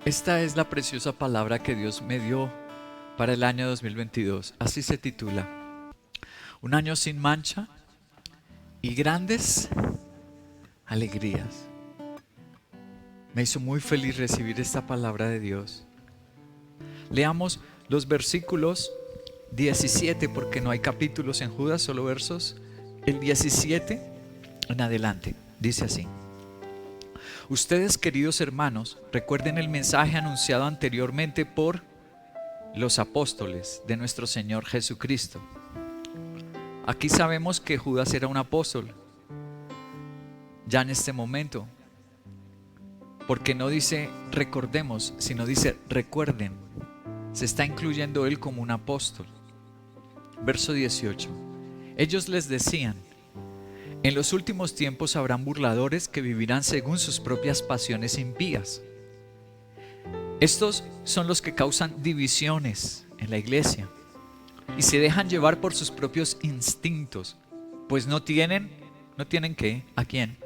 Esta es la preciosa palabra que Dios me dio para el año 2022. Así se titula: un año sin mancha y grandes alegrías. Me hizo muy feliz recibir esta palabra de Dios. Leamos los versículos 17, porque no hay capítulos en Judas, solo versos. El 17 en adelante dice así: ustedes, queridos hermanos, recuerden el mensaje anunciado anteriormente por los apóstoles de nuestro Señor Jesucristo. Aquí sabemos que Judas era un apóstol ya en este momento, porque no dice recordemos, sino dice recuerden. Se está incluyendo él como un apóstol. Verso 18: ellos les decían: en los últimos tiempos habrán burladores que vivirán según sus propias pasiones impías. Estos son los que causan divisiones en la iglesia y se dejan llevar por sus propios instintos, pues no tienen ¿qué? ¿A quién?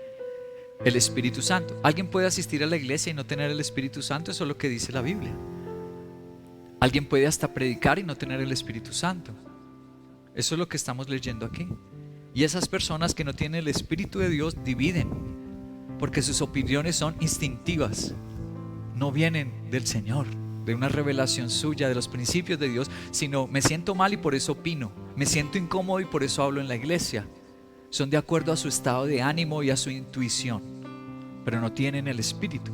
El Espíritu Santo. ¿Alguien puede asistir a la iglesia y no tener el Espíritu Santo? Eso es lo que dice la Biblia. Alguien puede hasta predicar y no tener el Espíritu Santo. Eso es lo que estamos leyendo aquí. Y esas personas que no tienen el Espíritu de Dios dividen, porque sus opiniones son instintivas, no vienen del Señor, de una revelación suya, de los principios de Dios, sino me siento mal y por eso opino, me siento incómodo y por eso hablo en la iglesia. Son de acuerdo a su estado de ánimo y a su intuición, pero no tienen el Espíritu.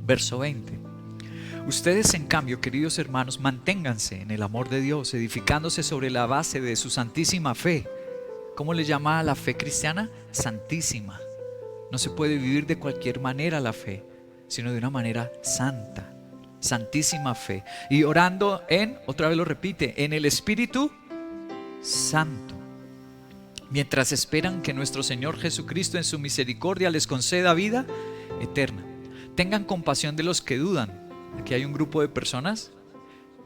Verso 20: ustedes, en cambio, queridos hermanos, manténganse en el amor de Dios, edificándose sobre la base de su santísima fe. ¿Cómo le llama a la fe cristiana? Santísima. No se puede vivir de cualquier manera la fe, sino de una manera santa. Santísima fe. Y orando otra vez lo repite, en el Espíritu Santo. Mientras esperan que nuestro Señor Jesucristo en su misericordia les conceda vida eterna. Tengan compasión de los que dudan. Aquí hay un grupo de personas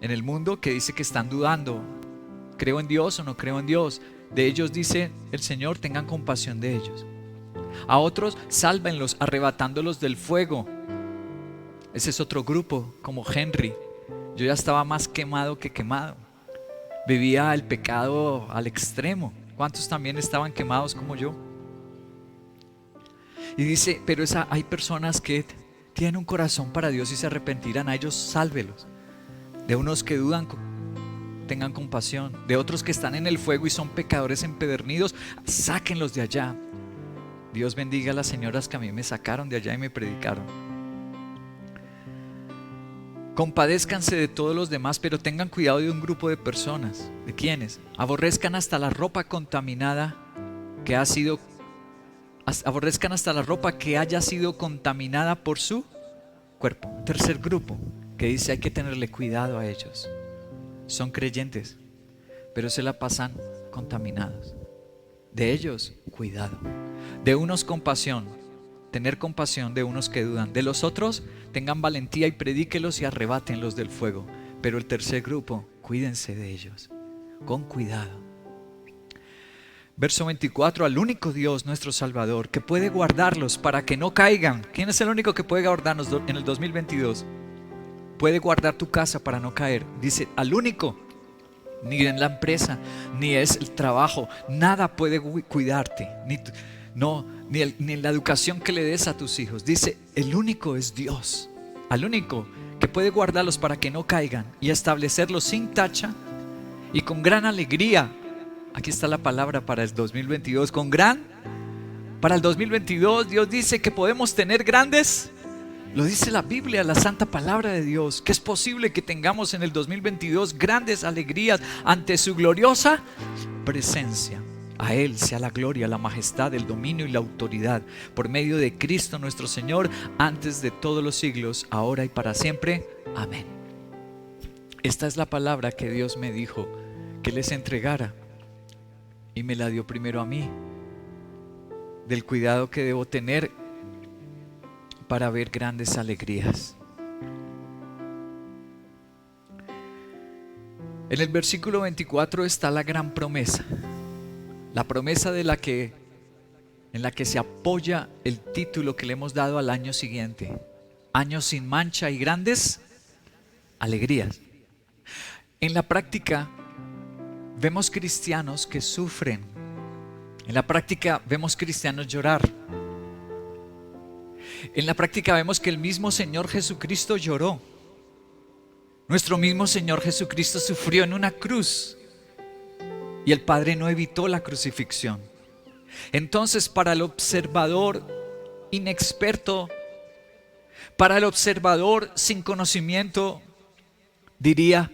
en el mundo que dice que están dudando. ¿Creo en Dios o no creo en Dios? De ellos dice el Señor: tengan compasión de ellos. A otros, sálvenlos arrebatándolos del fuego. Ese es otro grupo, como Henry. Yo ya estaba más quemado que quemado. Vivía el pecado al extremo. ¿Cuántos también estaban quemados como yo? Y dice, pero hay personas que tienen un corazón para Dios y se arrepentirán. A ellos sálvelos. De unos que dudan, tengan compasión. De otros que están en el fuego y son pecadores empedernidos, sáquenlos de allá. Dios bendiga a las señoras que a mí me sacaron de allá y me predicaron. Compadézcanse de todos los demás, pero tengan cuidado de un grupo de personas. ¿De quiénes? Aborrezcan hasta la ropa contaminada aborrezcan hasta la ropa que haya sido contaminada por su cuerpo. Tercer grupo que dice hay que tenerle cuidado a ellos. Son creyentes, pero se la pasan contaminados. De ellos, cuidado. De unos, compasión. Tener compasión de unos que dudan. De los otros, tengan valentía y predíquelos y arrebátenlos del fuego. Pero el tercer grupo, cuídense de ellos, con cuidado. Verso 24: al único Dios, nuestro Salvador, que puede guardarlos para que no caigan. ¿Quién es el único que puede guardarnos en el 2022? Puede guardar tu casa para no caer. Dice, al único. Ni en la empresa, ni es el trabajo, nada puede cuidarte, ni en la educación que le des a tus hijos. Dice, el único es Dios, al único que puede guardarlos para que no caigan y establecerlos sin tacha y con gran alegría. Aquí está la palabra para el 2022, para el 2022 Dios dice que podemos tener grandes. Lo dice la Biblia, la santa palabra de Dios, que es posible que tengamos en el 2022 grandes alegrías ante su gloriosa presencia. A Él sea la gloria, la majestad, el dominio y la autoridad, por medio de Cristo nuestro Señor, antes de todos los siglos, ahora y para siempre. Amén. Esta es la palabra que Dios me dijo que les entregara y me la dio primero a mí, del cuidado que debo tener para ver grandes alegrías. En el versículo 24 está la gran promesa, la promesa en la que se apoya el título que le hemos dado al año siguiente. años sin mancha y grandes alegrías. En la práctica vemos cristianos que sufren. En la práctica vemos cristianos llorar. En la práctica vemos que el mismo Señor Jesucristo lloró. Nuestro mismo Señor Jesucristo sufrió en una cruz y el Padre no evitó la crucifixión. Entonces, para el observador inexperto, para el observador sin conocimiento, diría: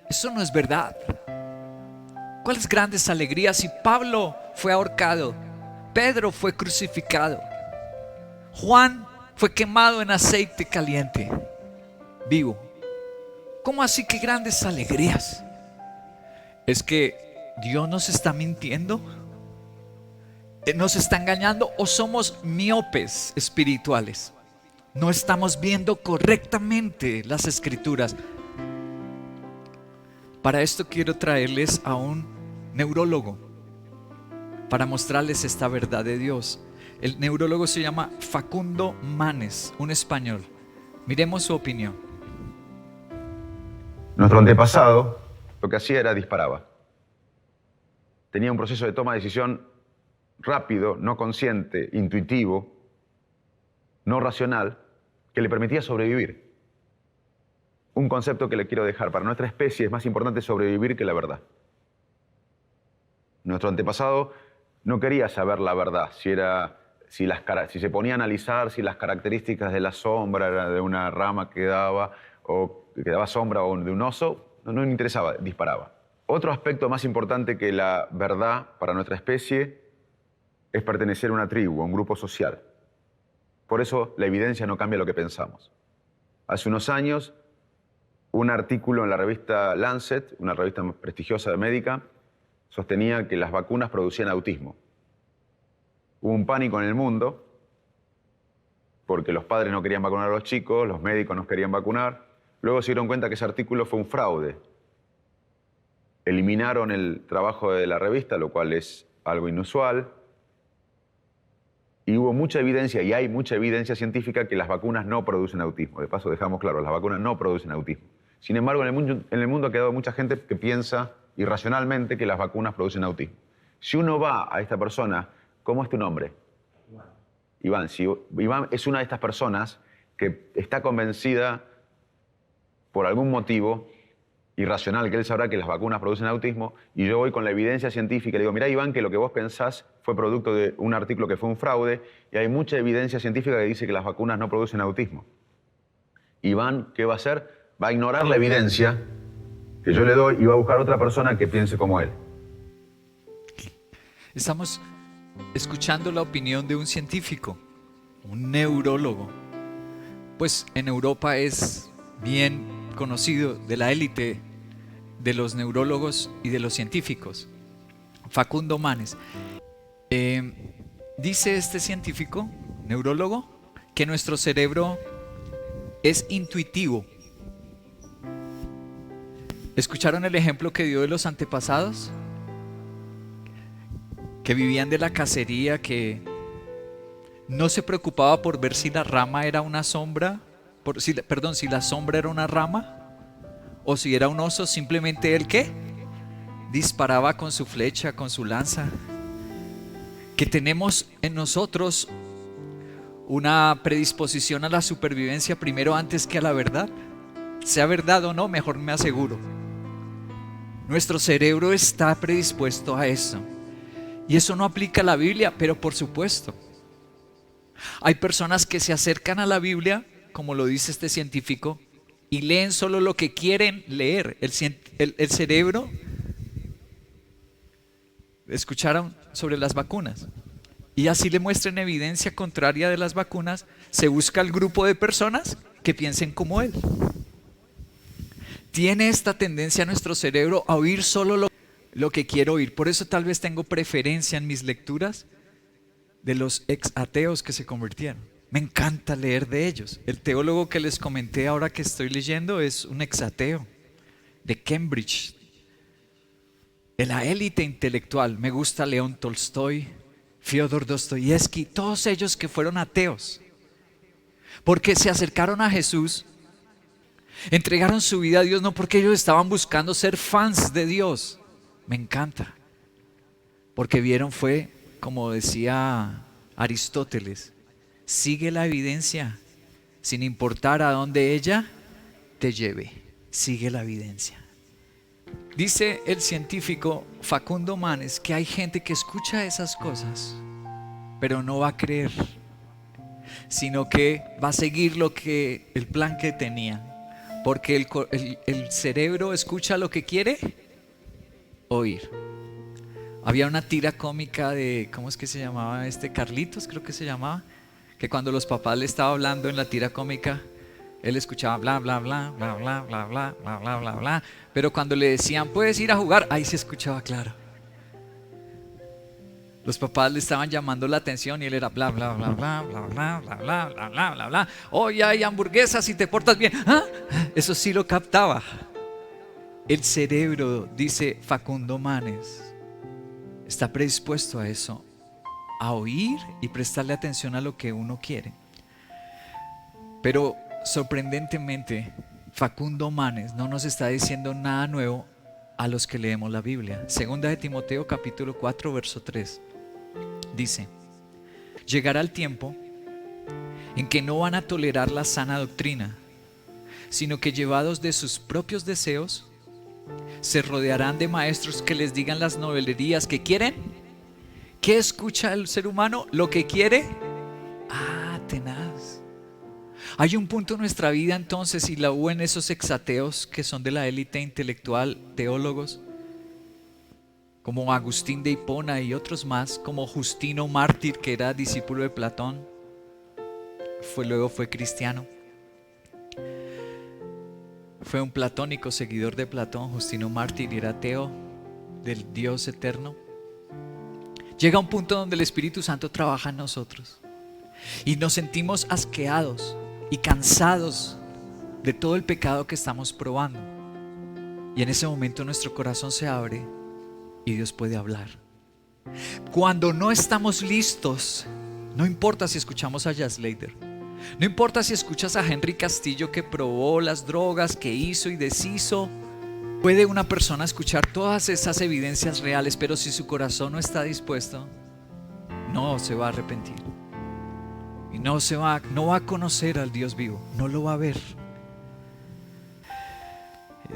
eso no es verdad. ¿Cuáles grandes alegrías? Si Pablo fue ahorcado, Pedro fue crucificado, Juan fue quemado en aceite caliente, vivo. ¿Cómo así que grandes alegrías? ¿Es que Dios nos está mintiendo? ¿Nos está engañando o somos miopes espirituales? No estamos viendo correctamente las Escrituras. Para esto quiero traerles a un neurólogo para mostrarles esta verdad de Dios. El neurólogo se llama Facundo Manes, un español. Miremos su opinión. Nuestro antepasado lo que hacía era disparaba. Tenía un proceso de toma de decisión rápido, no consciente, intuitivo, no racional, que le permitía sobrevivir. Un concepto que le quiero dejar: para nuestra especie es más importante sobrevivir que la verdad. Nuestro antepasado no quería saber la verdad, si se ponía a analizar si las características de la sombra era de una rama que daba sombra o de un oso, no le interesaba, disparaba. Otro aspecto más importante que la verdad para nuestra especie es pertenecer a una tribu, a un grupo social. Por eso la evidencia no cambia lo que pensamos. Hace unos años, un artículo en la revista Lancet, una revista prestigiosa de médica, sostenía que las vacunas producían autismo. Hubo un pánico en el mundo porque los padres no querían vacunar a los chicos, los médicos no querían vacunar. Luego se dieron cuenta que ese artículo fue un fraude. Eliminaron el trabajo de la revista, lo cual es algo inusual. Y hubo mucha evidencia, y hay mucha evidencia científica, que las vacunas no producen autismo. De paso, dejamos claro, las vacunas no producen autismo. Sin embargo, en el mundo ha quedado mucha gente que piensa irracionalmente que las vacunas producen autismo. Si uno va a esta persona, ¿cómo es tu nombre? Iván. Si Iván es una de estas personas que está convencida por algún motivo irracional, que él sabrá que las vacunas producen autismo, y yo voy con la evidencia científica y le digo: mirá, Iván, que lo que vos pensás fue producto de un artículo que fue un fraude, y hay mucha evidencia científica que dice que las vacunas no producen autismo. Iván, ¿qué va a hacer? Va a ignorar la evidencia que yo le doy y va a buscar otra persona que piense como él. Estamos escuchando la opinión de un científico, un neurólogo. Pues en Europa es bien conocido, de la élite de los neurólogos y de los científicos. Facundo Manes. Dice este científico, neurólogo, que nuestro cerebro es intuitivo. ¿Escucharon el ejemplo que dio de los antepasados? Que vivían de la cacería, que no se preocupaba por ver si la rama era una sombra, si la sombra era una rama o si era un oso. Simplemente él, ¿qué? Disparaba con su flecha, con su lanza. Que tenemos en nosotros una predisposición a la supervivencia primero antes que a la verdad. Sea verdad o no, mejor me aseguro. Nuestro cerebro está predispuesto a eso. Y eso no aplica a la Biblia, pero por supuesto. Hay personas que se acercan a la Biblia, como lo dice este científico, y leen solo lo que quieren leer. El cerebro. Escucharon sobre las vacunas. Y así le muestran evidencia contraria de las vacunas, se busca el grupo de personas que piensen como él. Tiene esta tendencia nuestro cerebro a oír solo lo que quiero oír. Por eso tal vez tengo preferencia en mis lecturas de los ex ateos que se convirtieron. Me encanta leer de ellos. El teólogo que les comenté ahora que estoy leyendo es un ex ateo de Cambridge, de la élite intelectual. Me gusta León Tolstoy, Fyodor Dostoyevsky, todos ellos que fueron ateos. Porque se acercaron a Jesús, entregaron su vida a Dios, no porque ellos estaban buscando ser fans de Dios. Me encanta. Porque vieron fue, como decía Aristóteles, sigue la evidencia, sin importar a dónde ella te lleve. Sigue la evidencia. Dice el científico Facundo Manes que hay gente que escucha esas cosas, pero no va a creer, sino que va a seguir el plan que tenían. Porque el cerebro escucha lo que quiere oír. Había una tira cómica de, ¿cómo es que se llamaba Carlitos, creo que se llamaba, que cuando los papás le estaban hablando en la tira cómica, él escuchaba bla, bla, bla, bla, bla, bla, bla, bla, bla, bla, bla. Pero cuando le decían, puedes ir a jugar, ahí se escuchaba claro. Los papás le estaban llamando la atención y él era bla, bla, bla, bla, bla, bla, bla, bla, bla, bla, bla, bla. Hoy hay hamburguesas si te portas bien. ¿Ah? Eso sí lo captaba. El cerebro, dice Facundo Manes, está predispuesto a eso, a oír y prestarle atención a lo que uno quiere. Pero sorprendentemente, Facundo Manes no nos está diciendo nada nuevo a los que leemos la Biblia. Segunda de Timoteo capítulo 4 verso 3 dice: llegará el tiempo en que no van a tolerar la sana doctrina, sino que llevados de sus propios deseos se rodearán de maestros que les digan las novelerías que quieren. ¿Qué escucha el ser humano? Lo que quiere. Tenaz. Hay un punto en nuestra vida entonces, y la hubo en esos exateos que son de la élite intelectual, teólogos, como Agustín de Hipona y otros más, como Justino Mártir, que era discípulo de Platón, luego fue cristiano. Fue un platónico, seguidor de Platón. Justino Mártir era ateo del Dios eterno. Llega un punto donde el Espíritu Santo trabaja en nosotros y nos sentimos asqueados y cansados de todo el pecado que estamos probando. Y en ese momento nuestro corazón se abre y Dios puede hablar. Cuando no estamos listos, no importa si escuchamos a Jas Later, no importa si escuchas a Henry Castillo, que probó las drogas, que hizo y deshizo. Puede una persona escuchar todas esas evidencias reales, pero si su corazón no está dispuesto, no se va a arrepentir y no va a conocer al Dios vivo, no lo va a ver.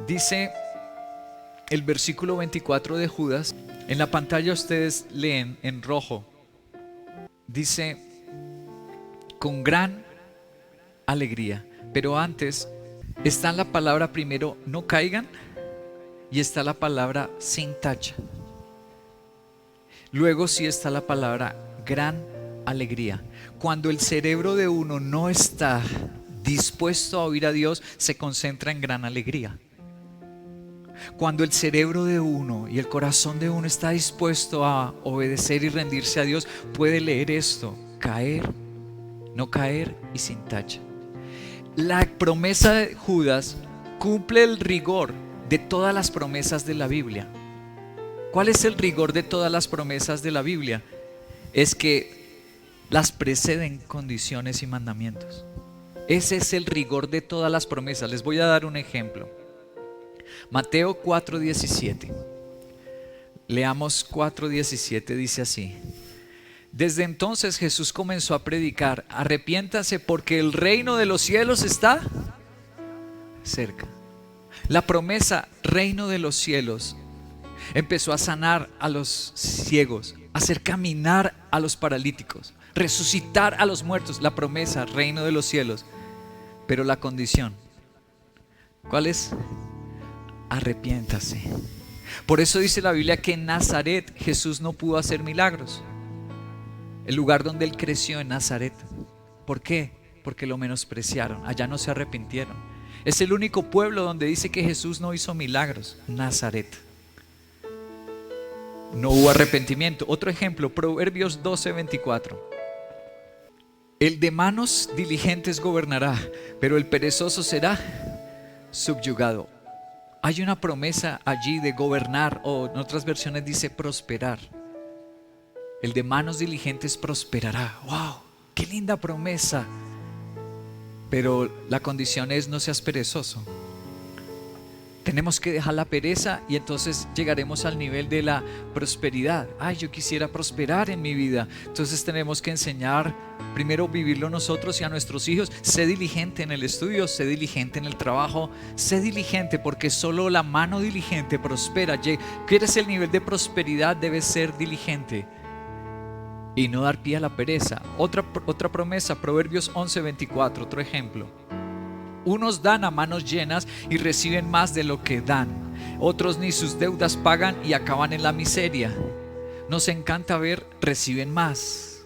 Dice el versículo 24 de Judas, en la pantalla ustedes leen en rojo, dice: con gran alegría. Pero antes está la palabra primero, no caigan, y está la palabra sin tacha. Luego sí está la palabra gran alegría. Cuando el cerebro de uno no está dispuesto a oír a Dios, se concentra en gran alegría. Cuando el cerebro de uno y el corazón de uno está dispuesto a obedecer y rendirse a Dios, puede leer esto: caer, no caer y sin tacha. La promesa de Judas cumple el rigor de todas las promesas de la Biblia. ¿Cuál es el rigor de todas las promesas de la Biblia? Es que las preceden condiciones y mandamientos. Ese es el rigor de todas las promesas. Les voy a dar un ejemplo. Mateo 4:17. Leamos 4:17, dice así: desde entonces Jesús comenzó a predicar: arrepiéntanse porque el reino de los cielos está cerca. La promesa reino de los cielos empezó a sanar a los ciegos, a hacer caminar a los paralíticos, resucitar a los muertos. La promesa reino de los cielos. Pero la condición, ¿cuál es? Arrepiéntase. Por eso dice la Biblia que en Nazaret Jesús no pudo hacer milagros. El lugar donde él creció, en Nazaret. ¿Por qué? Porque lo menospreciaron. Allá no se arrepintieron. Es el único pueblo donde dice que Jesús no hizo milagros. Nazaret. No hubo arrepentimiento. Otro ejemplo, Proverbios 12:24. El de manos diligentes gobernará, pero el perezoso será subyugado. Hay una promesa allí de gobernar, o en otras versiones dice prosperar. El de manos diligentes prosperará. ¡Wow! ¡Qué linda promesa! Pero la condición es: no seas perezoso. Tenemos que dejar la pereza y entonces llegaremos al nivel de la prosperidad. Ay, yo quisiera prosperar en mi vida. Entonces tenemos que enseñar primero vivirlo nosotros y a nuestros hijos. Sé diligente en el estudio, sé diligente en el trabajo, sé diligente, porque solo la mano diligente prospera. ¿Quieres el nivel de prosperidad? Debes ser diligente y no dar pie a la pereza. Otra promesa, Proverbios 11:24, otro ejemplo. Unos dan a manos llenas y reciben más de lo que dan. Otros ni sus deudas pagan y acaban en la miseria. Nos encanta ver: reciben más.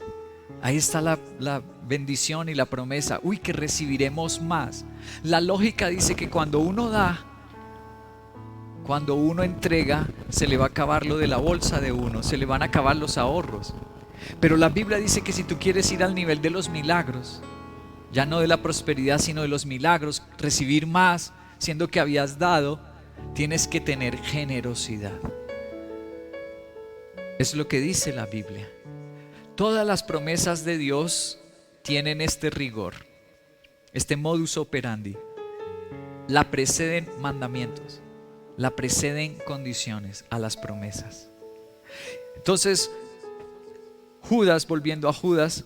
Ahí está la bendición y la promesa. Uy, que recibiremos más. La lógica dice que cuando uno da, cuando uno entrega, se le va a acabar lo de la bolsa de uno, se le van a acabar los ahorros. Pero la Biblia dice que si tú quieres ir al nivel de los milagros, ya no de la prosperidad, sino de los milagros, recibir más, siendo que habías dado, tienes que tener generosidad. Es lo que dice la Biblia. Todas las promesas de Dios tienen este rigor, este modus operandi. La preceden mandamientos, la preceden condiciones a las promesas. Entonces, Judas, volviendo a Judas,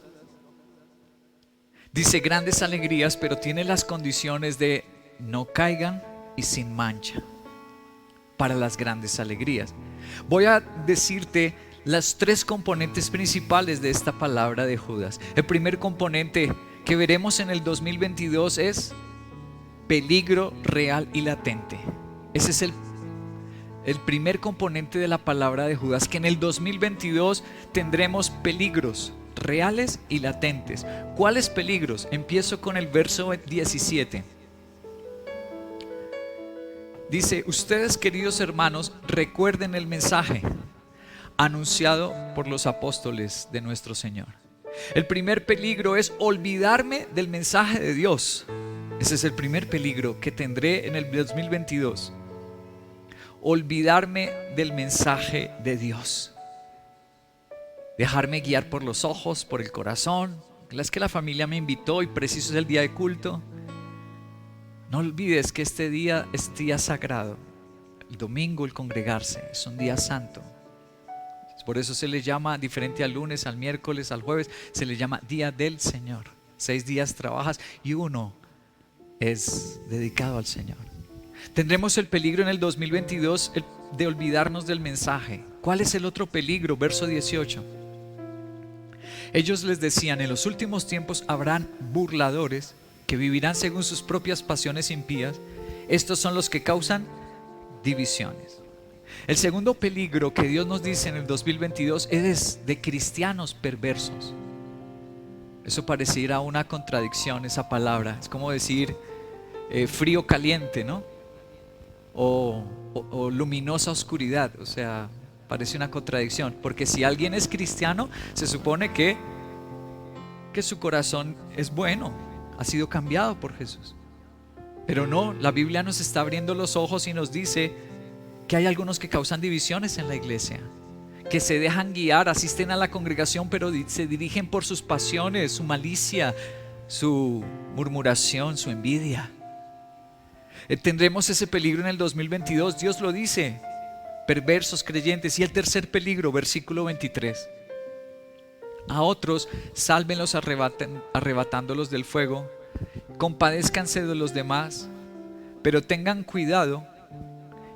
dice grandes alegrías, pero tiene las condiciones de no caigan y sin mancha para las grandes alegrías. Voy a decirte las tres componentes principales de esta palabra de Judas. El primer componente que veremos en el 2022 es peligro real y latente. Ese es el primer componente de la palabra de Judas, que en el 2022 tendremos peligros reales y latentes. ¿Cuáles peligros? Empiezo con el verso 17. Dice: ustedes, queridos hermanos, recuerden el mensaje anunciado por los apóstoles de nuestro Señor. El primer peligro es olvidarme del mensaje de Dios. Ese es el primer peligro que tendré en el 2022. Olvidarme del mensaje de Dios. Dejarme guiar por los ojos, por el corazón. Es que la familia me invitó y preciso es el día de culto. No olvides que este día es día sagrado. El domingo, el congregarse, es un día santo. Por eso se le llama, diferente al lunes, al miércoles, al jueves, se le llama Día del Señor. 6 días trabajas y uno es dedicado al Señor. Tendremos el peligro en el 2022 de olvidarnos del mensaje. ¿Cuál es el otro peligro? Verso 18. Ellos les decían: en los últimos tiempos habrán burladores que vivirán según sus propias pasiones impías. Estos son los que causan divisiones. El segundo peligro que Dios nos dice en el 2022 es de cristianos perversos. Eso pareciera una contradicción, esa palabra. Es como decir frío caliente, ¿no? O luminosa oscuridad. O sea, parece una contradicción. Porque si alguien es cristiano, se supone que su corazón es bueno, ha sido cambiado por Jesús. Pero no, la Biblia nos está abriendo los ojos y nos dice que hay algunos que causan divisiones en la iglesia, que se dejan guiar, asisten a la congregación, pero se dirigen por sus pasiones, su malicia, su murmuración, su envidia. Tendremos ese peligro en el 2022, Dios lo dice: perversos creyentes. Y el tercer peligro, versículo 23. A otros sálvenlos arrebatándolos del fuego, compadézcanse de los demás, pero tengan cuidado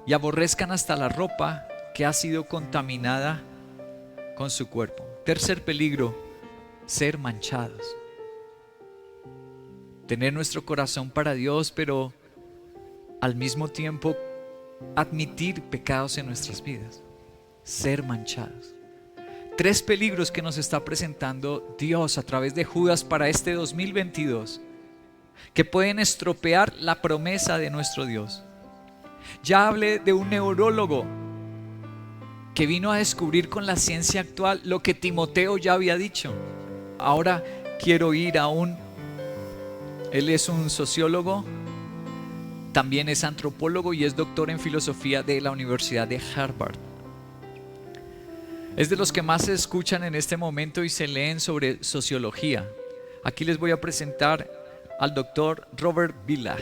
y aborrezcan hasta la ropa que ha sido contaminada con su cuerpo. Tercer peligro, ser manchados. Tener nuestro corazón para Dios, pero al mismo tiempo admitir pecados en nuestras vidas. Ser manchados. 3 peligros que nos está presentando Dios a través de Judas para este 2022, que pueden estropear la promesa de nuestro Dios. Ya hablé de un neurólogo que vino a descubrir con la ciencia actual lo que Timoteo ya había dicho. Ahora quiero ir a él es un sociólogo, también es antropólogo y es doctor en filosofía de la Universidad de Harvard. Es de los que más se escuchan en este momento y se leen sobre sociología. Aquí les voy a presentar al doctor Robert Vila.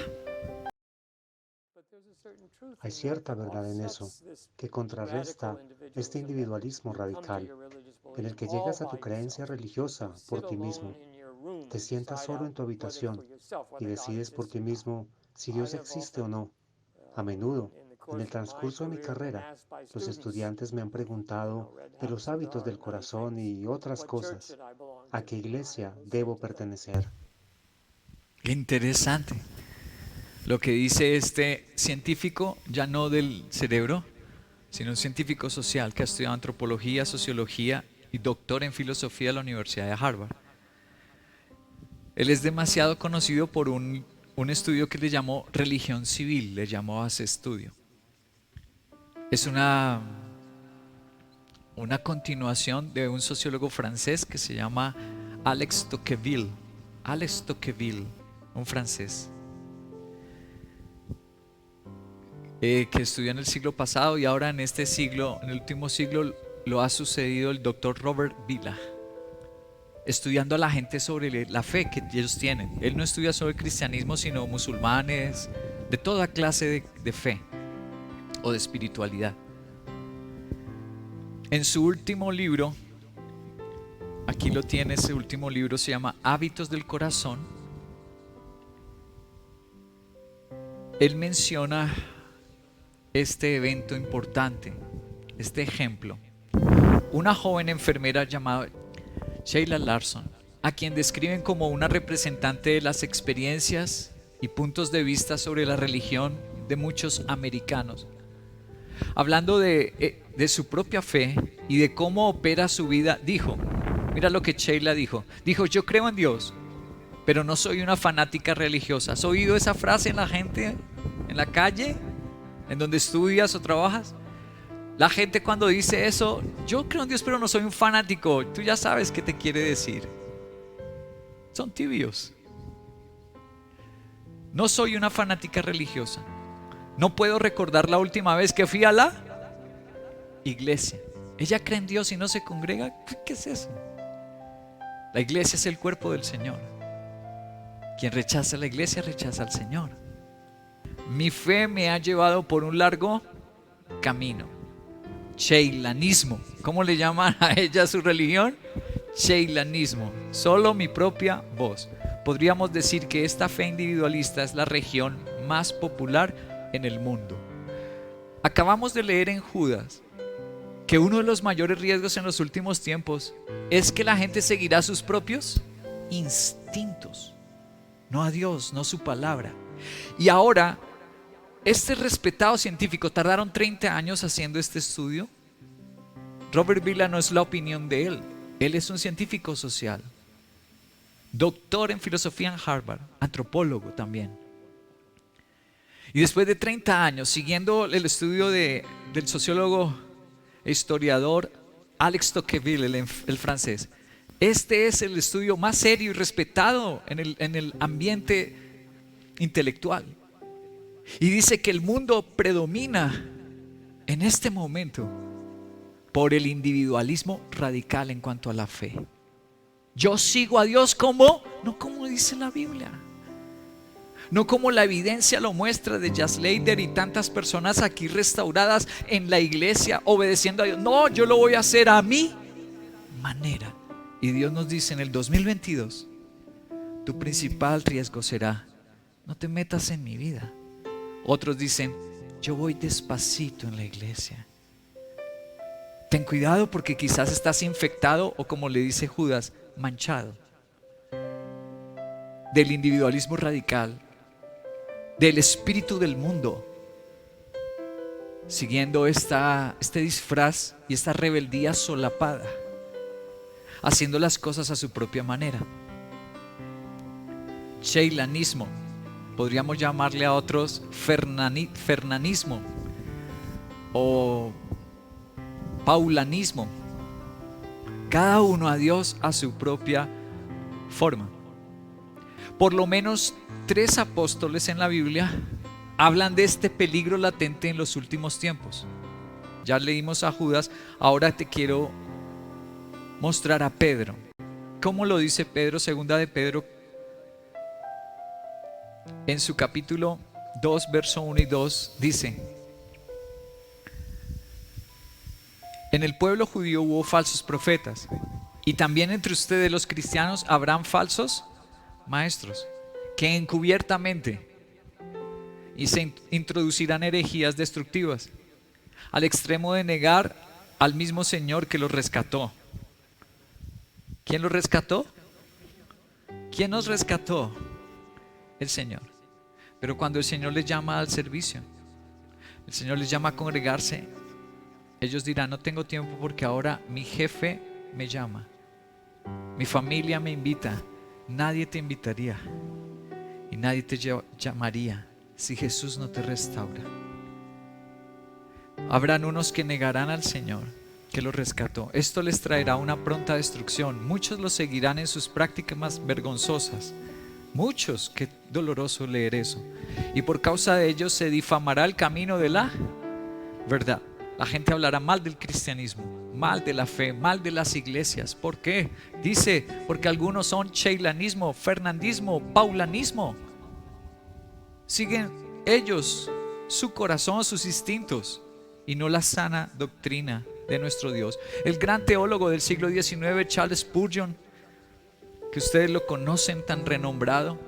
Hay cierta verdad en eso, que contrarresta este individualismo radical, en el que llegas a tu creencia religiosa por ti mismo, te sientas solo en tu habitación y decides por ti mismo si Dios existe o no. A menudo, en el transcurso de mi carrera, los estudiantes me han preguntado de los hábitos del corazón y otras cosas. ¿A qué iglesia debo pertenecer? Interesante lo que dice este científico, ya no del cerebro, sino un científico social que ha estudiado antropología, sociología y doctor en filosofía de la Universidad de Harvard. Él es demasiado conocido por un estudio que le llamó religión civil, le llamó a ese estudio. Es una continuación de un sociólogo francés que se llama Alex Tocqueville. Alex Tocqueville, un francés que estudió en el siglo pasado, y ahora en este siglo, en el último siglo, lo ha sucedido el doctor Robert Vila, estudiando a la gente sobre la fe que ellos tienen. Él no estudia sobre el cristianismo, sino musulmanes, de toda clase de fe o de espiritualidad. En su último libro, aquí lo tiene, ese último libro se llama Hábitos del Corazón. Él menciona este evento importante, este ejemplo. Una joven enfermera llamada Sheila Larson, a quien describen como una representante de las experiencias y puntos de vista sobre la religión de muchos americanos, hablando de su propia fe y de cómo opera su vida, dijo, mira lo que Sheila dijo, yo creo en Dios, pero no soy una fanática religiosa. ¿Has oído esa frase en la gente, en la calle, en donde estudias o trabajas? La gente cuando dice eso, yo creo en Dios pero no soy un fanático, tú ya sabes qué te quiere decir. Son tibios. No soy una fanática religiosa. No puedo recordar la última vez que fui a la iglesia. Ella cree en Dios y no se congrega. ¿Qué es eso? La iglesia es el cuerpo del Señor. Quien rechaza la iglesia rechaza al Señor. Mi fe me ha llevado por un largo camino. Sheilanismo. ¿Cómo le llaman a ella su religión? Sheilanismo. Solo mi propia voz. Podríamos decir que esta fe individualista es la religión más popular en el mundo. Acabamos de leer en Judas que uno de los mayores riesgos en los últimos tiempos es que la gente seguirá sus propios instintos, no a Dios, no su palabra. Y ahora, este respetado científico, tardaron 30 años haciendo este estudio. Robert Vila no es la opinión de él. Él es un científico social, doctor en filosofía en Harvard, antropólogo también. Y después de 30 años, siguiendo el estudio del sociólogo e historiador Alex Tocqueville, el francés, este es el estudio más serio y respetado en el ambiente intelectual. Y dice que el mundo predomina en este momento por el individualismo radical en cuanto a la fe. Yo sigo a Dios no como dice la Biblia, no como la evidencia lo muestra de Jas Leider y tantas personas aquí restauradas en la iglesia obedeciendo a Dios. No, yo lo voy a hacer a mi manera. Y Dios nos dice en el 2022, tu principal riesgo será, no te metas en mi vida. Otros dicen, yo voy despacito en la iglesia. Ten cuidado porque quizás estás infectado o, como le dice Judas, manchado del individualismo radical, del espíritu del mundo, siguiendo este disfraz y esta rebeldía solapada, haciendo las cosas a su propia manera. Sheilanismo, podríamos llamarle a otros fernanismo o paulanismo, cada uno a Dios a su propia forma. Por lo menos 3 apóstoles en la Biblia hablan de este peligro latente en los últimos tiempos. Ya leímos a Judas, ahora te quiero mostrar a Pedro. ¿Cómo lo dice Pedro? Segunda de Pedro en su capítulo 2, verso 1 y 2, dice: en el pueblo judío hubo falsos profetas, y también entre ustedes los cristianos habrán falsos maestros, que encubiertamente y se introducirán herejías destructivas, al extremo de negar al mismo Señor que los rescató. ¿Quién los rescató? ¿Quién nos rescató? El Señor. Pero cuando el Señor les llama al servicio, el Señor les llama a congregarse, ellos dirán: no tengo tiempo porque ahora mi jefe me llama, mi familia me invita. Nadie te invitaría y nadie te llamaría si Jesús no te restaura. Habrán unos que negarán al Señor que los rescató. Esto les traerá una pronta destrucción. Muchos los seguirán en sus prácticas más vergonzosas. Muchos, qué doloroso leer eso. Y por causa de ellos se difamará el camino de la verdad. La gente hablará mal del cristianismo, mal de la fe, mal de las iglesias. ¿Por qué? Dice, porque algunos son cheilanismo, fernandismo, paulanismo. Siguen ellos su corazón, sus instintos, y no la sana doctrina de nuestro Dios. El gran teólogo del siglo XIX, Charles Spurgeon, que ustedes lo conocen, tan renombrado,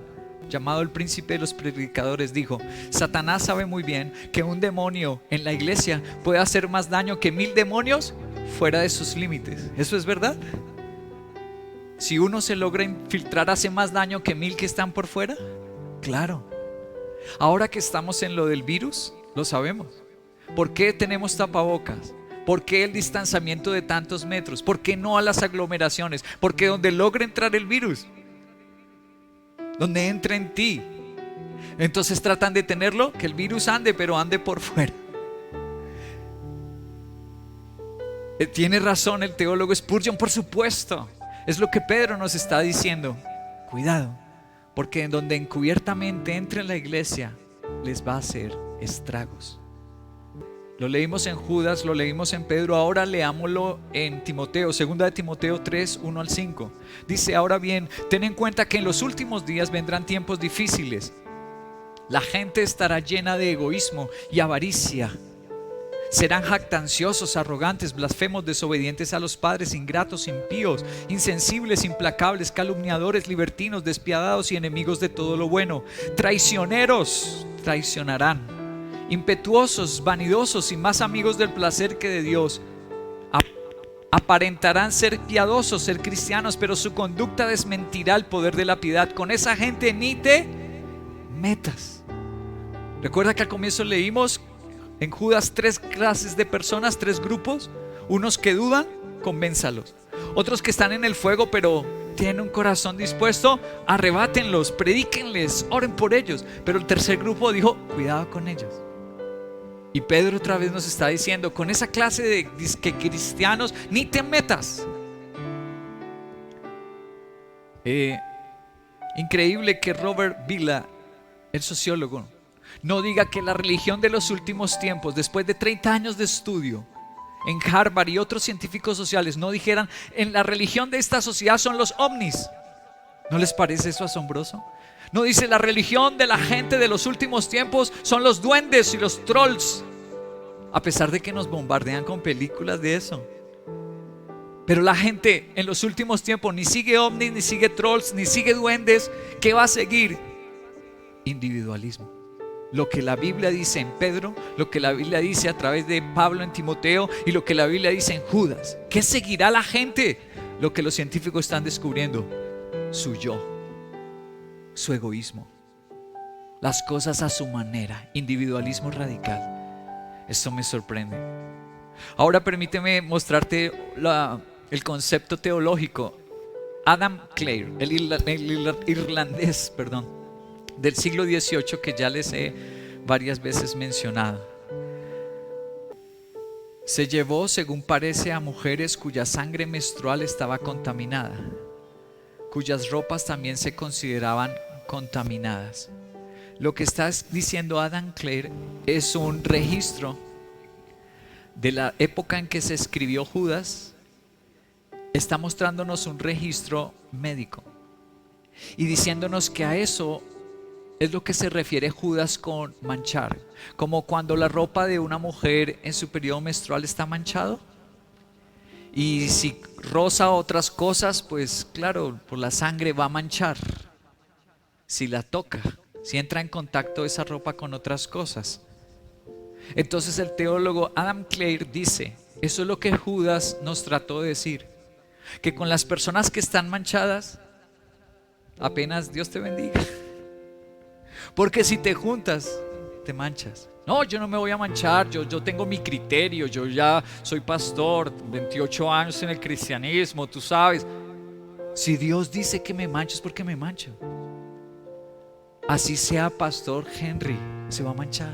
llamado el príncipe de los predicadores, dijo: Satanás sabe muy bien que un demonio en la iglesia puede hacer más daño que 1000 demonios fuera de sus límites. ¿Eso es verdad? Si uno se logra infiltrar, ¿hace más daño que 1000 que están por fuera? Claro. Ahora que estamos en lo del virus, lo sabemos. ¿Por qué tenemos tapabocas? ¿Por qué el distanciamiento de tantos metros? ¿Por qué no a las aglomeraciones? Porque donde logra entrar el virus, donde entra en ti, entonces tratan de tenerlo, que el virus ande, pero ande por fuera. Tiene razón el teólogo Spurgeon, por supuesto. Es lo que Pedro nos está diciendo. Cuidado, porque en donde encubiertamente entre en la iglesia, les va a hacer estragos. Lo leímos en Judas, lo leímos en Pedro, ahora leámoslo en Timoteo, 2 de Timoteo 3, 1 al 5. Dice: ahora bien, ten en cuenta que en los últimos días vendrán tiempos difíciles. La gente estará llena de egoísmo y avaricia. Serán jactanciosos, arrogantes, blasfemos, desobedientes a los padres, ingratos, impíos, insensibles, implacables, calumniadores, libertinos, despiadados y enemigos de todo lo bueno. Traicioneros, traicionarán. Impetuosos, vanidosos y más amigos del placer que de Dios. Aparentarán ser piadosos, ser cristianos, pero su conducta desmentirá el poder de la piedad. Con esa gente ni te metas. Recuerda que al comienzo leímos en Judas 3 clases de personas, 3 grupos. Unos que dudan, convénzalos. Otros que están en el fuego pero tienen un corazón dispuesto, arrebátenlos, predíquenles, oren por ellos. Pero el tercer grupo dijo: cuidado con ellos. Y Pedro otra vez nos está diciendo: con esa clase de cristianos ni te metas. Increíble que Robert Villa, el sociólogo, no diga que la religión de los últimos tiempos, después de 30 años de estudio en Harvard y otros científicos sociales, no dijeran: en la religión de esta sociedad son los ovnis. ¿No les parece eso asombroso? No dice: la religión de la gente de los últimos tiempos son los duendes y los trolls, a pesar de que nos bombardean con películas de eso. Pero la gente en los últimos tiempos ni sigue ovnis, ni sigue trolls, ni sigue duendes. ¿Qué va a seguir? Individualismo. Lo que la Biblia dice en Pedro, lo que la Biblia dice a través de Pablo en Timoteo y lo que la Biblia dice en Judas. ¿Qué seguirá la gente? Lo que los científicos están descubriendo: su yo, su egoísmo, las cosas a su manera, individualismo radical. Esto me sorprende. Ahora permíteme mostrarte el concepto teológico. Adam Clare, el irlandés, del siglo XVIII, que ya les he varias veces mencionado. Se llevó, según parece, a mujeres cuya sangre menstrual estaba contaminada, cuyas ropas también se consideraban contaminadas. Lo que está diciendo Adam Clare es un registro de la época en que se escribió Judas. Está mostrándonos un registro médico y diciéndonos que a eso es lo que se refiere Judas con manchar. Como cuando la ropa de una mujer en su periodo menstrual está manchado. Y si roza otras cosas, pues claro, por la sangre va a manchar. Si la toca, si entra en contacto esa ropa con otras cosas. Entonces el teólogo Adam Clare dice, eso es lo que Judas nos trató de decir, que con las personas que están manchadas, apenas Dios te bendiga. Porque si te juntas, te manchas. No, yo no me voy a manchar, yo tengo mi criterio, yo ya soy pastor, 28 años en el cristianismo, tú sabes. Si Dios dice que me mancho, es porque me mancho. Así sea pastor Henry, se va a manchar.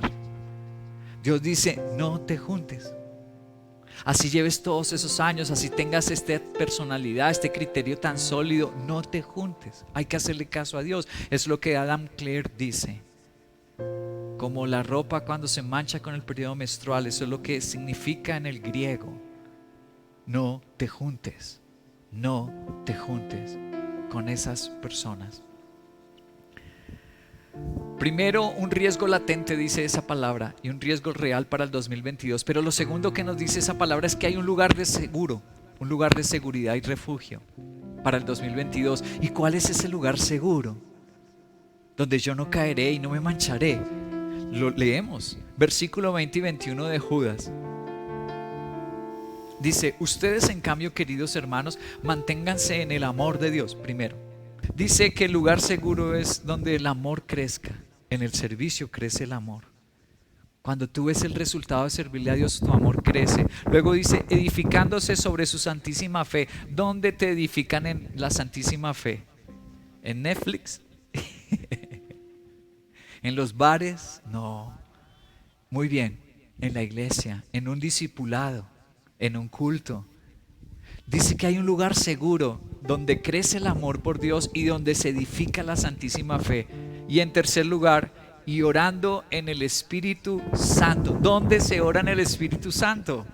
Dios dice, no te juntes. Así lleves todos esos años, así tengas esta personalidad, este criterio tan sólido, no te juntes. Hay que hacerle caso a Dios. Es lo que Adam Clare dice. Como la ropa cuando se mancha con el periodo menstrual, eso es lo que significa en el griego. No te juntes, no te juntes con esas personas. Primero, un riesgo latente, dice esa palabra, y un riesgo real para el 2022. Pero lo segundo que nos dice esa palabra es que hay un lugar de seguro, un lugar de seguridad y refugio para el 2022. ¿Y cuál es ese lugar seguro? Donde yo no caeré y no me mancharé. Lo leemos, versículo 20 y 21 de Judas. Dice, ustedes en cambio, queridos hermanos, manténganse en el amor de Dios primero. Dice que el lugar seguro es donde el amor crezca. En el servicio crece el amor. Cuando tú ves el resultado de servirle a Dios, tu amor crece. Luego dice, edificándose sobre su santísima fe. ¿Dónde te edifican en la santísima fe? ¿En Netflix? ¿En los bares? No. Muy bien, en la iglesia, en un discipulado, en un culto. Dice que hay un lugar seguro donde crece el amor por Dios y donde se edifica la santísima fe. Y en tercer lugar, y orando en el Espíritu Santo. ¿Dónde se ora en el Espíritu Santo?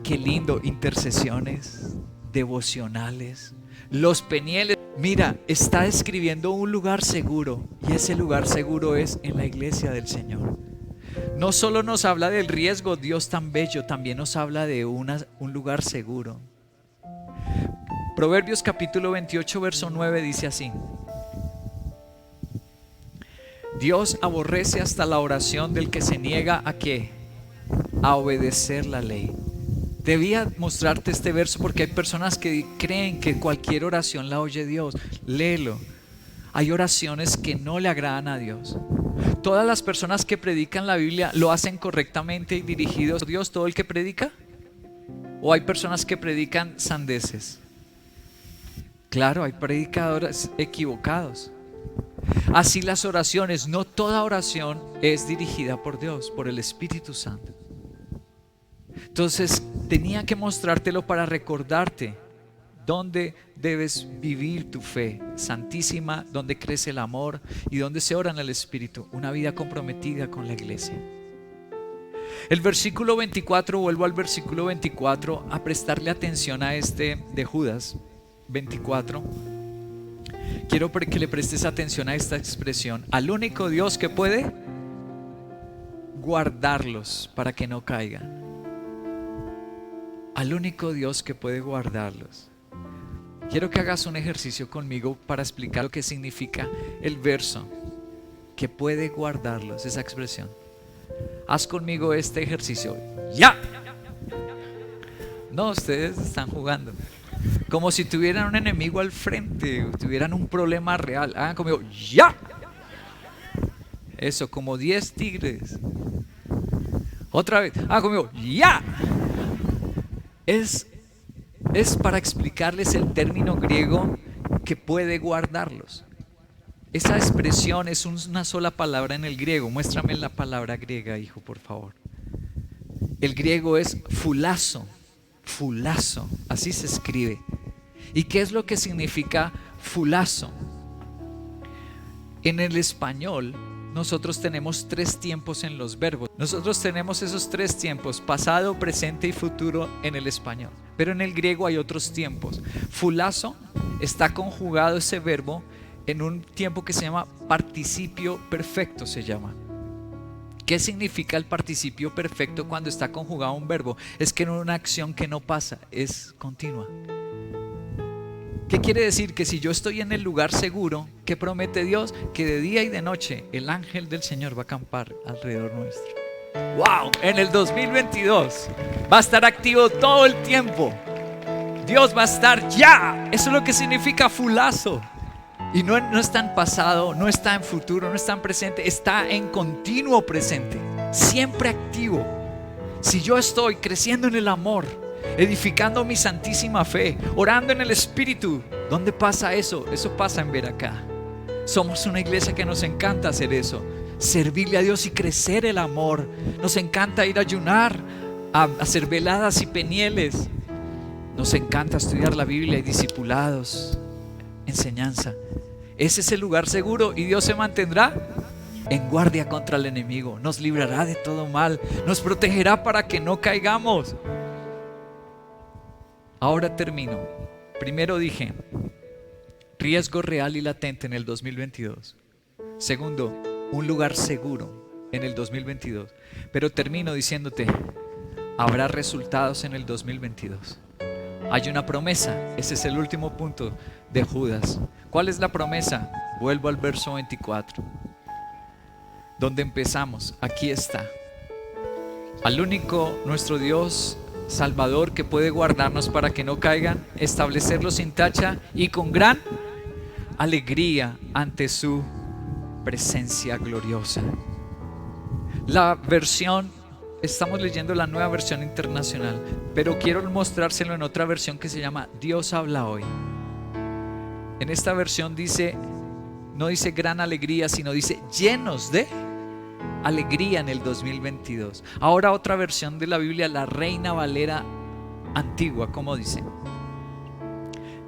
Qué lindo, intercesiones, devocionales, los penieles. Mira, está describiendo un lugar seguro, y ese lugar seguro es en la iglesia del Señor. No solo nos habla del riesgo, Dios tan bello, también nos habla de un lugar seguro. Proverbios capítulo 28, verso 9 dice así: Dios aborrece hasta la oración del que se niega ¿a qué? A obedecer la ley. Debía mostrarte este verso porque hay personas que creen que cualquier oración la oye Dios. Léelo. Hay oraciones que no le agradan a Dios. Todas las personas que predican la Biblia lo hacen correctamente y dirigidos a Dios. ¿Todo el que predica? ¿O hay personas que predican sandeces? Claro, hay predicadores equivocados. Así las oraciones, no toda oración es dirigida por Dios, por el Espíritu Santo. Entonces tenía que mostrártelo para recordarte dónde debes vivir tu fe santísima, dónde crece el amor y dónde se ora en el Espíritu, una vida comprometida con la iglesia. El versículo 24, vuelvo al versículo 24 a prestarle atención a este de Judas 24. Quiero que le prestes atención a esta expresión: al único Dios que puede guardarlos para que no caigan. Al único Dios que puede guardarlos. Quiero que hagas un ejercicio conmigo para explicar lo que significa el verso, que puede guardarlos, esa expresión. Haz conmigo este ejercicio. ¡Ya! No, ustedes están jugando. Como si tuvieran un enemigo al frente, tuvieran un problema real. Hagan conmigo, ¡ya! Eso, como 10 tigres. Otra vez, hagan conmigo, ¡ya! Es para explicarles el término griego que puede guardarlos. Esa expresión es una sola palabra en el griego. Muéstrame la palabra griega, hijo, por favor. El griego es fulazo. Fulazo, así se escribe. ¿Y qué es lo que significa fulazo? En el español nosotros tenemos 3 tiempos en los verbos. Nosotros tenemos esos 3 tiempos, pasado, presente y futuro en el español. Pero en el griego hay otros tiempos. Fulazo está conjugado ese verbo en un tiempo que se llama participio perfecto, se llama. ¿Qué significa el participio perfecto cuando está conjugado un verbo? Es que no es una acción que no pasa, es continua. ¿Qué quiere decir? Que si yo estoy en el lugar seguro, ¿qué promete Dios? Que de día y de noche el ángel del Señor va a acampar alrededor nuestro. ¡Wow! En el 2022 va a estar activo todo el tiempo. Dios va a estar ya. Eso es lo que significa fulazo. Y no está en pasado, no está en futuro, no está en presente, está en continuo presente, siempre activo. Si yo estoy creciendo en el amor, edificando mi santísima fe, orando en el Espíritu, ¿dónde pasa eso? Eso pasa en Veracá. Somos una iglesia que nos encanta hacer eso, servirle a Dios y crecer el amor. Nos encanta ir a ayunar, a hacer veladas y penieles. Nos encanta estudiar la Biblia y discipulados, enseñanza. Ese es el lugar seguro y Dios se mantendrá en guardia contra el enemigo. Nos librará de todo mal, nos protegerá para que no caigamos. Ahora termino. Primero dije, riesgo real y latente en el 2022. Segundo, un lugar seguro en el 2022. Pero termino diciéndote, habrá resultados en el 2022. Hay una promesa, ese es el último punto de Judas. ¿Cuál es la promesa? Vuelvo al verso 24, donde empezamos. Aquí está. Al único, nuestro Dios Salvador, que puede guardarnos para que no caigan, establecerlos sin tacha y con gran alegría ante su presencia gloriosa. La versión, estamos leyendo la Nueva Versión Internacional, pero quiero mostrárselo en otra versión que se llama Dios habla hoy. En esta versión dice, no dice gran alegría, sino dice llenos de alegría en el 2022. Ahora otra versión de la Biblia, la Reina Valera antigua, ¿cómo dice?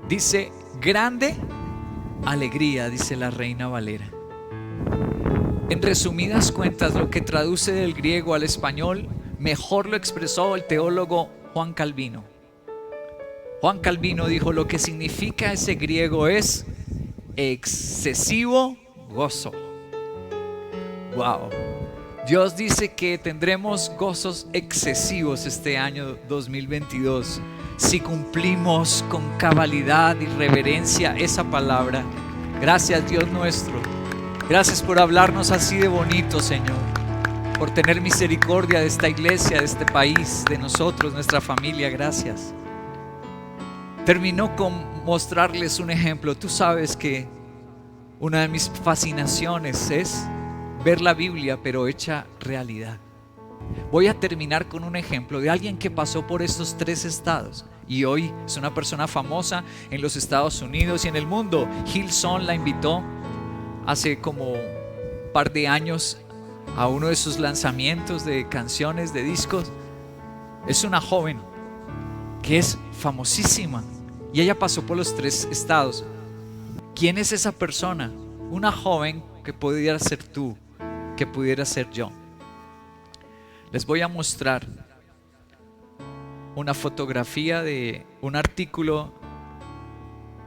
Dice grande alegría, dice la Reina Valera. En resumidas cuentas, lo que traduce del griego al español mejor lo expresó el teólogo Juan Calvino. Juan Calvino dijo, lo que significa ese griego es excesivo gozo. Wow. Dios dice que tendremos gozos excesivos este año 2022 si cumplimos con cabalidad y reverencia esa palabra. Gracias, Dios nuestro. Gracias por hablarnos así de bonito, Señor, por tener misericordia de esta iglesia, de este país, de nosotros, nuestra familia. Gracias. Terminó con mostrarles un ejemplo. Tú sabes que una de mis fascinaciones es ver la Biblia, pero hecha realidad. Voy a terminar con un ejemplo de alguien que pasó por estos 3 estados y hoy es una persona famosa en los Estados Unidos y en el mundo. Hillsong la invitó hace como un par de años a uno de sus lanzamientos de canciones, de discos. Es una joven que es famosísima y ella pasó por los 3 estados. ¿Quién es esa persona? Una joven que pudiera ser tú, que pudiera ser yo. Les voy a mostrar una fotografía de un artículo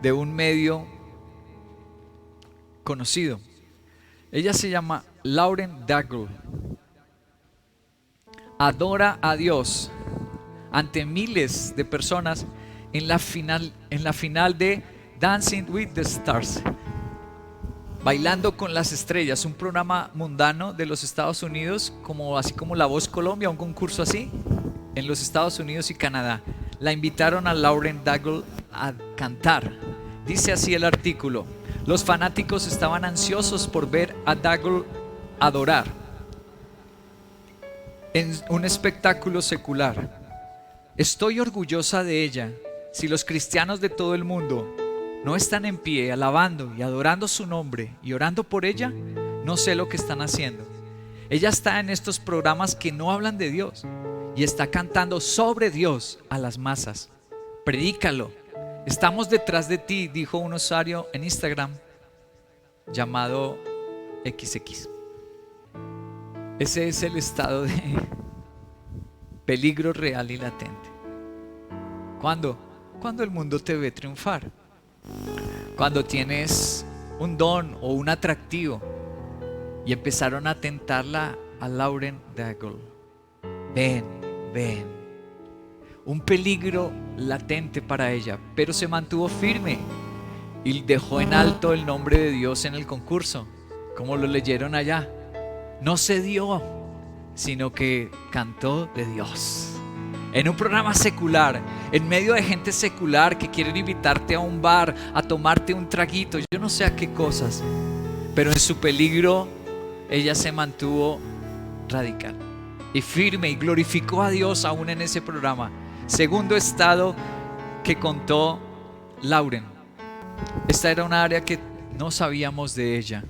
de un medio conocido. Ella se llama Lauren Daigle. Adora a Dios ante miles de personas en la final de Dancing with the Stars, Bailando con las Estrellas, un programa mundano de los Estados Unidos, así como La Voz Colombia, un concurso así en los Estados Unidos y Canadá. La invitaron a Lauren Daigle a cantar. Dice así el artículo: los fanáticos estaban ansiosos por ver a Daigle adorar en un espectáculo secular. Estoy orgullosa de ella. Si los cristianos de todo el mundo no están en pie alabando y adorando su nombre y orando por ella, no sé lo que están haciendo. Ella está en estos programas que no hablan de Dios y está cantando sobre Dios a las masas. Predícalo. Estamos detrás de ti, dijo un usuario en Instagram llamado XX. Ese es el estado de peligro real y latente. ¿Cuándo? Cuando el mundo te ve triunfar. Cuando tienes un don o un atractivo y empezaron a tentarla a Lauren Daigle. Ven, ven. Un peligro latente para ella, pero se mantuvo firme y dejó en alto el nombre de Dios en el concurso, como lo leyeron allá. No cedió, sino que cantó de Dios. En un programa secular, en medio de gente secular que quieren invitarte a un bar, a tomarte un traguito, yo no sé a qué cosas, pero en su peligro ella se mantuvo radical y firme y glorificó a Dios aún en ese programa. Segundo estado que contó Lauren. Esta era una área que no sabíamos de ella.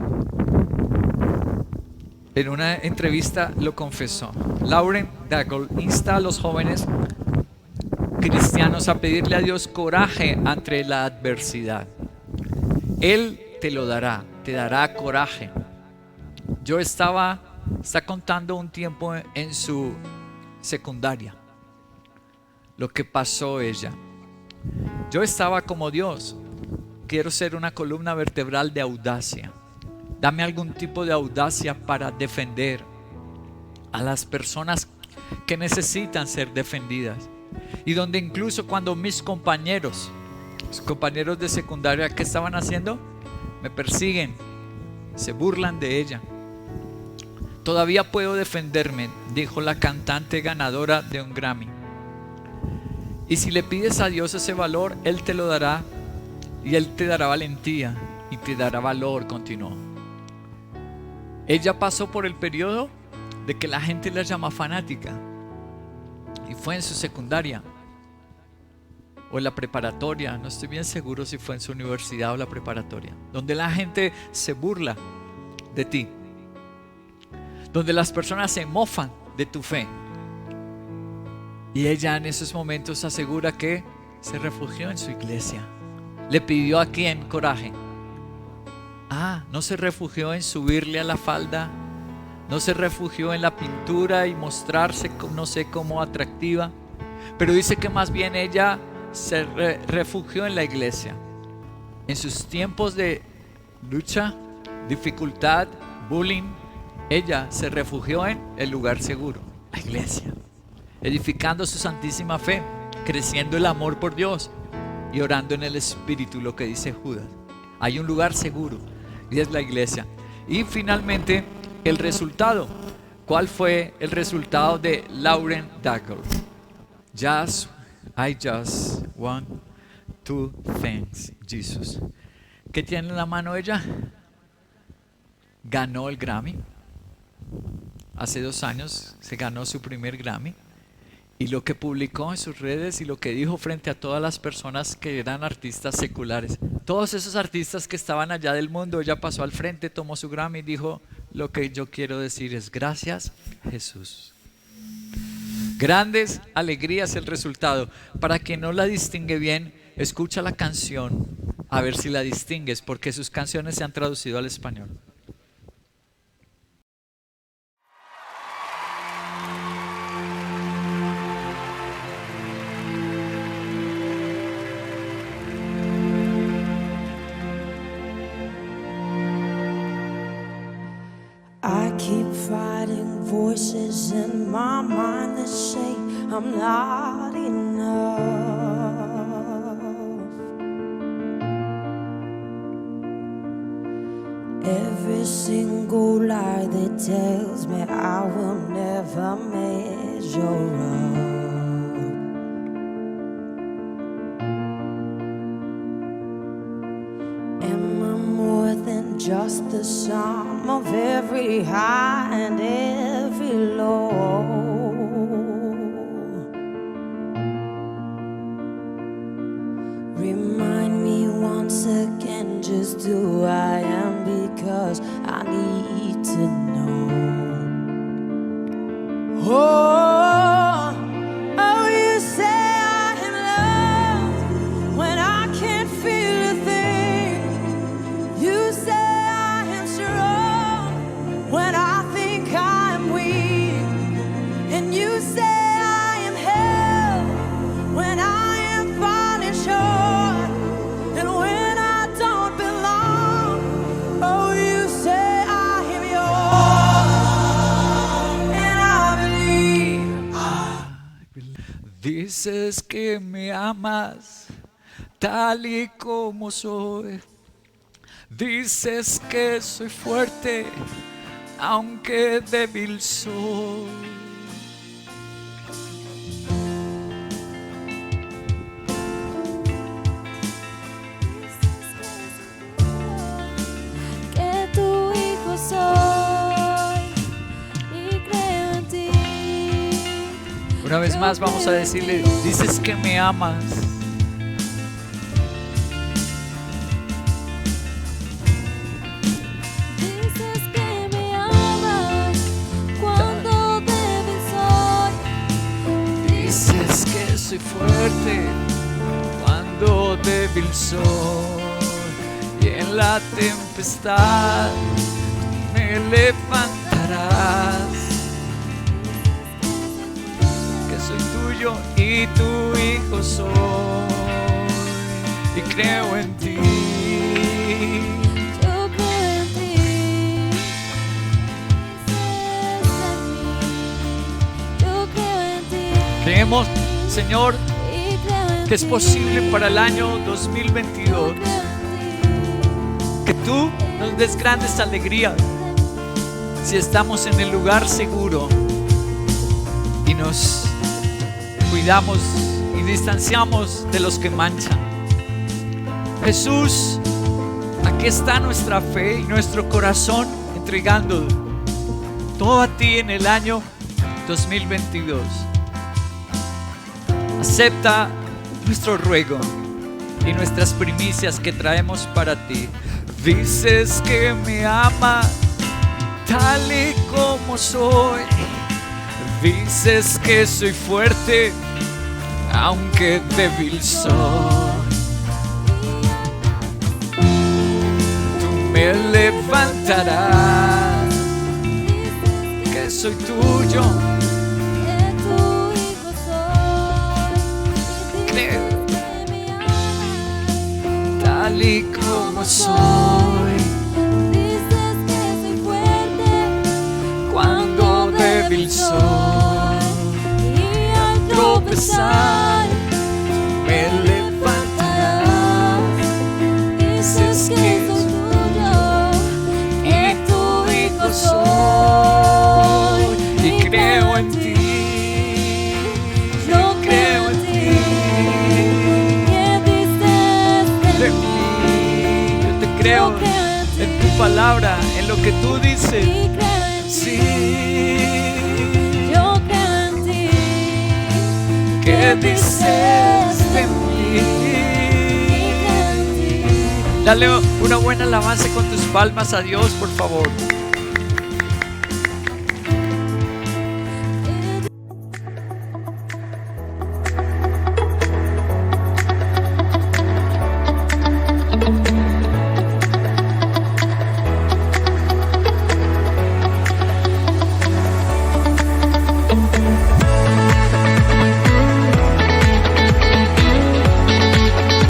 En una entrevista lo confesó. Lauren Daigle insta a los jóvenes cristianos a pedirle a Dios coraje ante la adversidad. Él te lo dará, te dará coraje. Yo está contando un tiempo en su secundaria, lo que pasó ella. Yo estaba como Dios, quiero ser una columna vertebral de audacia. Dame algún tipo de audacia para defender a las personas que necesitan ser defendidas. Y donde incluso cuando mis compañeros de secundaria, ¿qué estaban haciendo? Me persiguen, se burlan de ella. Todavía puedo defenderme, dijo la cantante ganadora de un Grammy. Y si le pides a Dios ese valor, Él te lo dará, y Él te dará valentía y te dará valor, continuó. Ella pasó por el periodo de que la gente la llama fanática, y fue en su secundaria o en la preparatoria, no estoy bien seguro si fue en su universidad o la preparatoria, donde la gente se burla de ti, donde las personas se mofan de tu fe. Y ella en esos momentos asegura que se refugió en su iglesia. ¿Le pidió a quién coraje? No se refugió en subirle a la falda, no se refugió en la pintura y mostrarse no sé cómo atractiva, pero dice que más bien ella se refugió en la iglesia. En sus tiempos de lucha, dificultad, bullying, ella se refugió en el lugar seguro, la iglesia, edificando su santísima fe, creciendo el amor por Dios y orando en el Espíritu, lo que dice Judas. Hay un lugar seguro y es la iglesia. Y finalmente el resultado. ¿Cuál fue el resultado de Lauren Daigle? I just want two things, Jesus. ¿Qué tiene en la mano ella? Ganó el Grammy. Hace 2 años se ganó su primer Grammy. Y lo que publicó en sus redes y lo que dijo frente a todas las personas que eran artistas seculares, todos esos artistas que estaban allá del mundo, ella pasó al frente, tomó su Grammy y dijo: lo que yo quiero decir es gracias, Jesús. Grandes alegrías el resultado. Para quien no la distingue bien, escucha la canción a ver si la distingues, porque sus canciones se han traducido al español. I keep fighting voices in my mind that say I'm not enough. Every single lie that tells me I will never measure up. Am I more than just the sum of every high and every low? Remind me once again just who I am, because I need to know. Oh, you say I am loved when I can't feel a thing. You say I am strong when I Dices que me amas tal y como soy. Dices que soy fuerte, aunque débil soy. Que tu hijo soy y creo en ti. Una vez más vamos a decirle, dices que me amas. Dices que me amas cuando débil soy. Dices que soy fuerte cuando débil soy. Y en la tempestad me levantarás. Que soy tuyo y tu hijo soy. Y creo en ti. Yo creo en ti. Dices en mí. Yo creo en ti. Creemos, Señor, Y creo en que es ti. posible para el año 2022 Yo creo en ti. que tú nos des grandes alegrías si estamos en el lugar seguro y nos cuidamos y distanciamos de los que manchan. Jesús, aquí está nuestra fe y nuestro corazón entregando todo a ti en el año 2022. Acepta nuestro ruego y nuestras primicias que traemos para ti. Dices que me amas tal y como soy. Dices que soy fuerte, aunque débil soy. Tú me levantarás, que soy tuyo. Que tu hijo soy. Y Creo. dices que me amas. Tal y como soy, Dices que soy fuerte cuando débil soy, y al tropezar me levantarás. dices que soy tuyo, que tu hijo soy. Y creo en ti. Yo creo en ti. Que dices De de mí. Yo te creo Yo creo en ti. en tu palabra, en lo que tú dices. Y creo en ti. Sí, Yo creo en ti. que dices de mí. Y creo en ti. Dale una buena alabanza con tus palmas a Dios, por favor.